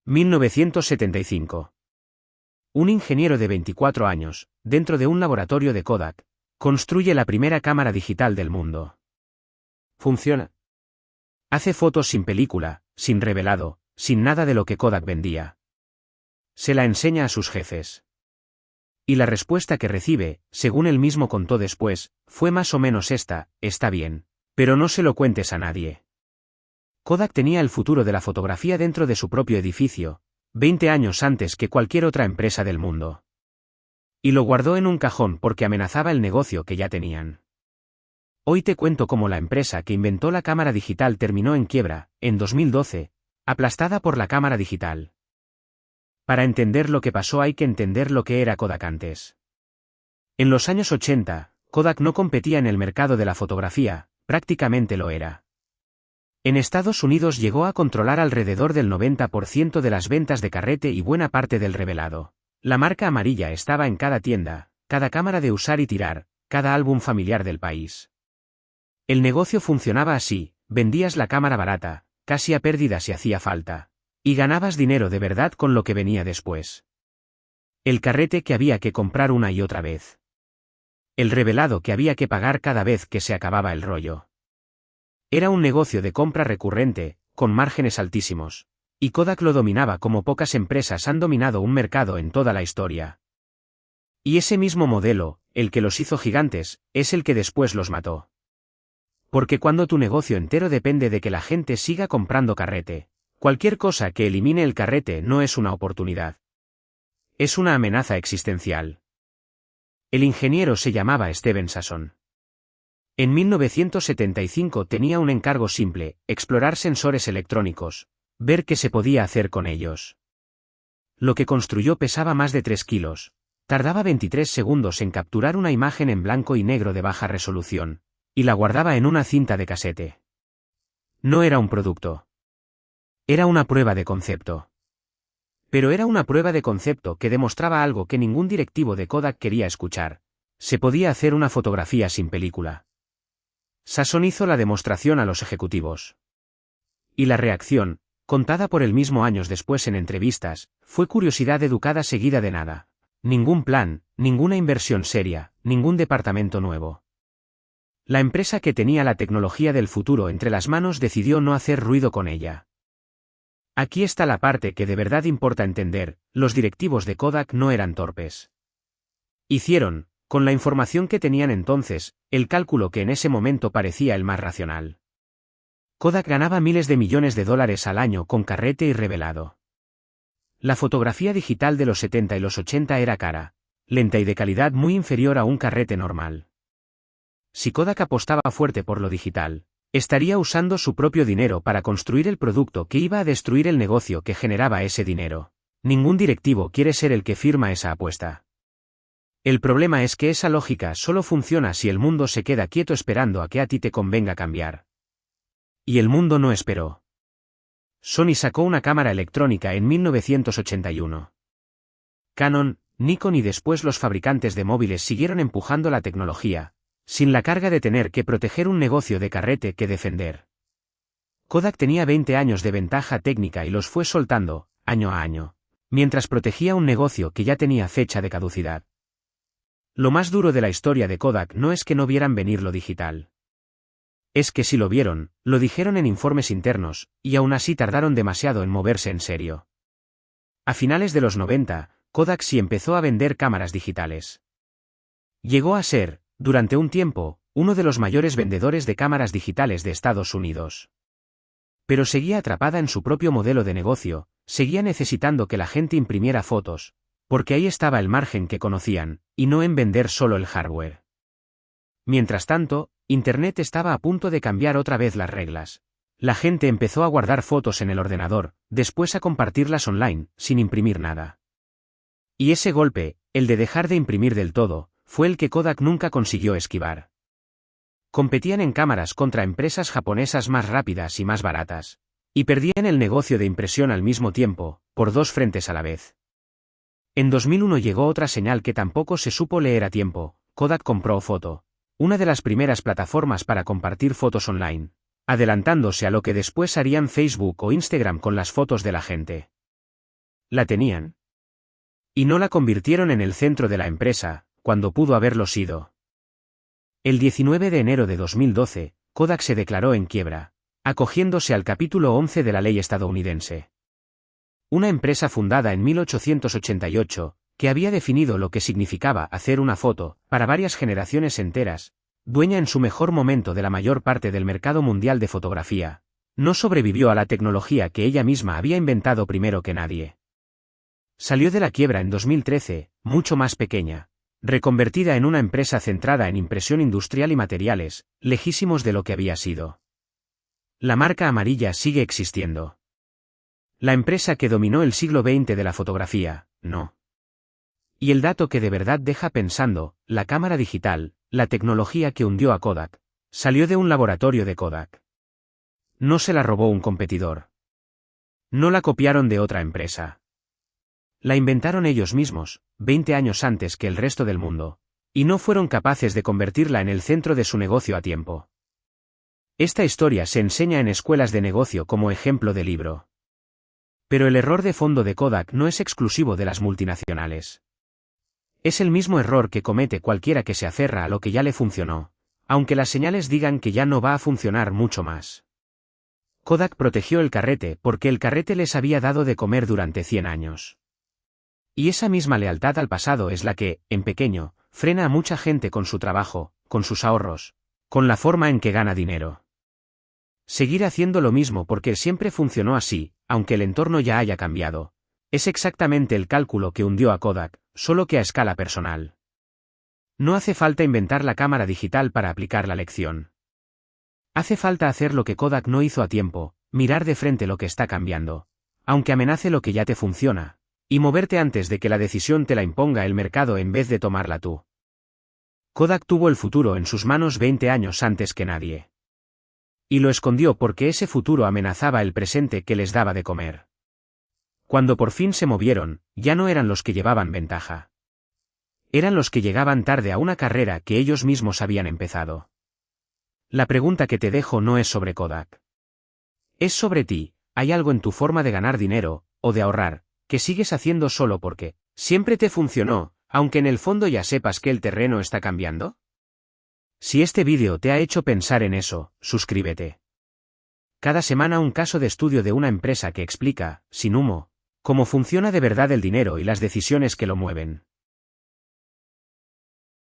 1975. Un ingeniero de 24 años, dentro de un laboratorio de Kodak, construye la primera cámara digital del mundo. Funciona. Hace fotos sin película, sin revelado, sin nada de lo que Kodak vendía. Se la enseña a sus jefes. Y la respuesta que recibe, según él mismo contó después, fue más o menos esta: está bien, pero no se lo cuentes a nadie. Kodak tenía el futuro de la fotografía dentro de su propio edificio, 20 años antes que cualquier otra empresa del mundo. Y lo guardó en un cajón porque amenazaba el negocio que ya tenían. Hoy te cuento cómo la empresa que inventó la cámara digital terminó en quiebra, en 2012, aplastada por la cámara digital. Para entender lo que pasó hay que entender lo que era Kodak antes. En los años 80, Kodak no competía en el mercado de la fotografía, prácticamente lo era. En Estados Unidos llegó a controlar alrededor del 90% de las ventas de carrete y buena parte del revelado. La marca amarilla estaba en cada tienda, cada cámara de usar y tirar, cada álbum familiar del país. El negocio funcionaba así: vendías la cámara barata, casi a pérdida si hacía falta, y ganabas dinero de verdad con lo que venía después. El carrete que había que comprar una y otra vez. El revelado que había que pagar cada vez que se acababa el rollo. Era un negocio de compra recurrente, con márgenes altísimos, y Kodak lo dominaba como pocas empresas han dominado un mercado en toda la historia. Y ese mismo modelo, el que los hizo gigantes, es el que después los mató. Porque cuando tu negocio entero depende de que la gente siga comprando carrete, cualquier cosa que elimine el carrete no es una oportunidad. Es una amenaza existencial. El ingeniero se llamaba Steven Sasson. En 1975 tenía un encargo simple: explorar sensores electrónicos, ver qué se podía hacer con ellos. Lo que construyó pesaba más de 3 kilos, tardaba 23 segundos en capturar una imagen en blanco y negro de baja resolución, y la guardaba en una cinta de casete. No era un producto. Era una prueba de concepto. Pero era una prueba de concepto que demostraba algo que ningún directivo de Kodak quería escuchar: se podía hacer una fotografía sin película. Sasson hizo la demostración a los ejecutivos. Y la reacción, contada por él mismo años después en entrevistas, fue curiosidad educada seguida de nada. Ningún plan, ninguna inversión seria, ningún departamento nuevo. La empresa que tenía la tecnología del futuro entre las manos decidió no hacer ruido con ella. Aquí está la parte que de verdad importa entender: los directivos de Kodak no eran torpes. Hicieron, con la información que tenían entonces, el cálculo que en ese momento parecía el más racional. Kodak ganaba miles de millones de dólares al año con carrete y revelado. La fotografía digital de los 70 y los 80 era cara, lenta y de calidad muy inferior a un carrete normal. Si Kodak apostaba fuerte por lo digital, estaría usando su propio dinero para construir el producto que iba a destruir el negocio que generaba ese dinero. Ningún directivo quiere ser el que firma esa apuesta. El problema es que esa lógica solo funciona si el mundo se queda quieto esperando a que a ti te convenga cambiar. Y el mundo no esperó. Sony sacó una cámara electrónica en 1981. Canon, Nikon y después los fabricantes de móviles siguieron empujando la tecnología, sin la carga de tener que proteger un negocio de carrete que defender. Kodak tenía 20 años de ventaja técnica y los fue soltando, año a año, mientras protegía un negocio que ya tenía fecha de caducidad. Lo más duro de la historia de Kodak no es que no vieran venir lo digital. Es que si lo vieron, lo dijeron en informes internos, y aún así tardaron demasiado en moverse en serio. A finales de los 90, Kodak sí empezó a vender cámaras digitales. Llegó a ser, durante un tiempo, uno de los mayores vendedores de cámaras digitales de Estados Unidos. Pero seguía atrapada en su propio modelo de negocio, seguía necesitando que la gente imprimiera fotos, porque ahí estaba el margen que conocían, y no en vender solo el hardware. Mientras tanto, Internet estaba a punto de cambiar otra vez las reglas. La gente empezó a guardar fotos en el ordenador, después a compartirlas online, sin imprimir nada. Y ese golpe, el de dejar de imprimir del todo, fue el que Kodak nunca consiguió esquivar. Competían en cámaras contra empresas japonesas más rápidas y más baratas, y perdían el negocio de impresión al mismo tiempo, por dos frentes a la vez. En 2001 llegó otra señal que tampoco se supo leer a tiempo: Kodak compró Foto, una de las primeras plataformas para compartir fotos online, adelantándose a lo que después harían Facebook o Instagram con las fotos de la gente. La tenían. Y no la convirtieron en el centro de la empresa, cuando pudo haberlo sido. El 19 de enero de 2012, Kodak se declaró en quiebra, acogiéndose al capítulo 11 de la ley estadounidense. Una empresa fundada en 1888, que había definido lo que significaba hacer una foto, para varias generaciones enteras, dueña en su mejor momento de la mayor parte del mercado mundial de fotografía, no sobrevivió a la tecnología que ella misma había inventado primero que nadie. Salió de la quiebra en 2013, mucho más pequeña, reconvertida en una empresa centrada en impresión industrial y materiales, lejísimos de lo que había sido. La marca amarilla sigue existiendo. La empresa que dominó el siglo XX de la fotografía, no. Y el dato que de verdad deja pensando, la cámara digital, la tecnología que hundió a Kodak, salió de un laboratorio de Kodak. No se la robó un competidor. No la copiaron de otra empresa. La inventaron ellos mismos, 20 años antes que el resto del mundo, y no fueron capaces de convertirla en el centro de su negocio a tiempo. Esta historia se enseña en escuelas de negocio como ejemplo de libro. Pero el error de fondo de Kodak no es exclusivo de las multinacionales. Es el mismo error que comete cualquiera que se aferra a lo que ya le funcionó, aunque las señales digan que ya no va a funcionar mucho más. Kodak protegió el carrete porque el carrete les había dado de comer durante 100 años. Y esa misma lealtad al pasado es la que, en pequeño, frena a mucha gente con su trabajo, con sus ahorros, con la forma en que gana dinero. Seguir haciendo lo mismo porque siempre funcionó así, aunque el entorno ya haya cambiado, es exactamente el cálculo que hundió a Kodak, solo que a escala personal. No hace falta inventar la cámara digital para aplicar la lección. Hace falta hacer lo que Kodak no hizo a tiempo, mirar de frente lo que está cambiando, aunque amenace lo que ya te funciona, y moverte antes de que la decisión te la imponga el mercado en vez de tomarla tú. Kodak tuvo el futuro en sus manos 20 años antes que nadie. Y lo escondió porque ese futuro amenazaba el presente que les daba de comer. Cuando por fin se movieron, ya no eran los que llevaban ventaja. Eran los que llegaban tarde a una carrera que ellos mismos habían empezado. La pregunta que te dejo no es sobre Kodak. Es sobre ti. ¿Hay algo en tu forma de ganar dinero, o de ahorrar, que sigues haciendo solo porque siempre te funcionó, aunque en el fondo ya sepas que el terreno está cambiando? Si este vídeo te ha hecho pensar en eso, suscríbete. Cada semana un caso de estudio de una empresa que explica, sin humo, cómo funciona de verdad el dinero y las decisiones que lo mueven.